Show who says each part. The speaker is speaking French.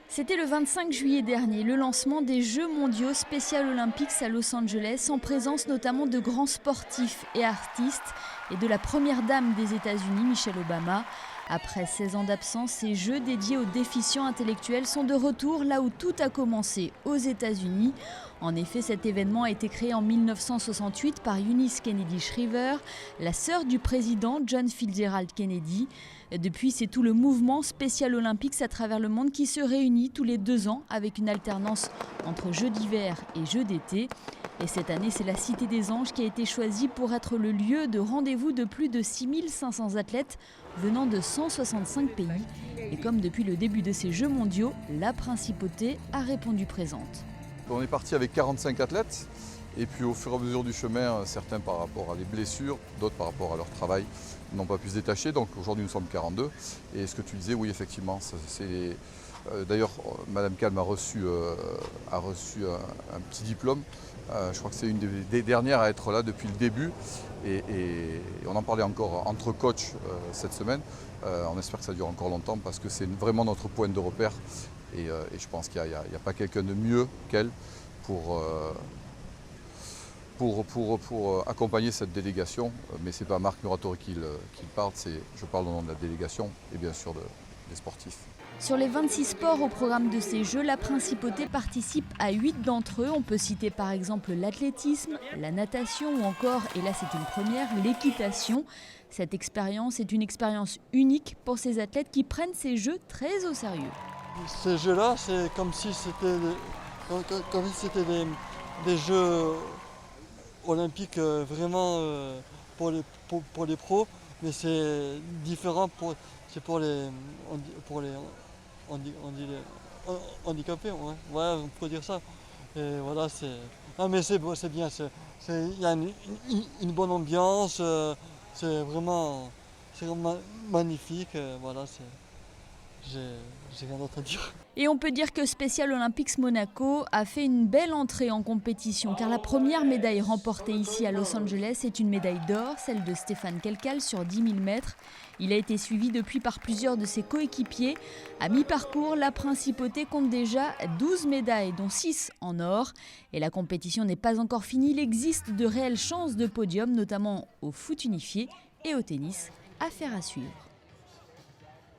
Speaker 1: C'était le 25 juillet dernier, le lancement des Jeux mondiaux Special Olympics à Los Angeles, en présence notamment de grands sportifs et artistes et de la première dame des États-Unis, Michelle Obama. Après 16 ans d'absence, ces Jeux dédiés aux déficients intellectuels sont de retour là où tout a commencé, aux États-Unis. En effet, cet événement a été créé en 1968 par Eunice Kennedy Shriver, la sœur du président John Fitzgerald Kennedy. Depuis, c'est tout le mouvement Special Olympics à travers le monde qui se réunit tous les 2 ans avec une alternance entre Jeux d'hiver et Jeux d'été. Et cette année, c'est la Cité des Anges qui a été choisie pour être le lieu de rendez-vous de plus de 6500 athlètes venant de 165 pays. Et comme depuis le début de ces Jeux mondiaux, la principauté a répondu présente.
Speaker 2: On est parti avec 45 athlètes et puis au fur et à mesure du chemin, certains par rapport à des blessures, d'autres par rapport à leur travail n'ont pas pu se détacher. Donc aujourd'hui nous sommes 42 et ce que tu disais, oui effectivement, c'est... D'ailleurs Madame Calme a reçu un petit diplôme. Je crois que c'est une des dernières à être là depuis le début et on en parlait encore entre coachs cette semaine. On espère que ça dure encore longtemps parce que c'est vraiment notre point de repère et je pense qu'il n'y a pas quelqu'un de mieux qu'elle pour accompagner cette délégation. Mais ce n'est pas Marc Muratori qui parle, je parle au nom de la délégation et bien sûr des sportifs.
Speaker 1: Sur les 26 sports au programme de ces Jeux, la principauté participe à 8 d'entre eux. On peut citer par exemple l'athlétisme, la natation ou encore, et là c'est une première, l'équitation. Cette expérience est une expérience unique pour ces athlètes qui prennent ces Jeux très au sérieux.
Speaker 3: Ces Jeux-là, c'est comme si c'était des Jeux olympiques vraiment pour les pros, mais c'est différent c'est pour les handicapés, ouais, on peut dire ça. Et voilà, mais c'est bien, il y a une bonne ambiance, c'est vraiment magnifique, voilà, j'ai rien d'autre à dire.
Speaker 1: Et on peut dire que Special Olympics Monaco a fait une belle entrée en compétition car la première médaille remportée ici à Los Angeles est une médaille d'or, celle de Stéphane Kelkal sur 10 000 mètres. Il a été suivi depuis par plusieurs de ses coéquipiers. À mi-parcours, la principauté compte déjà 12 médailles, dont 6 en or. Et la compétition n'est pas encore finie. Il existe de réelles chances de podium, notamment au foot unifié et au tennis. Affaire à suivre.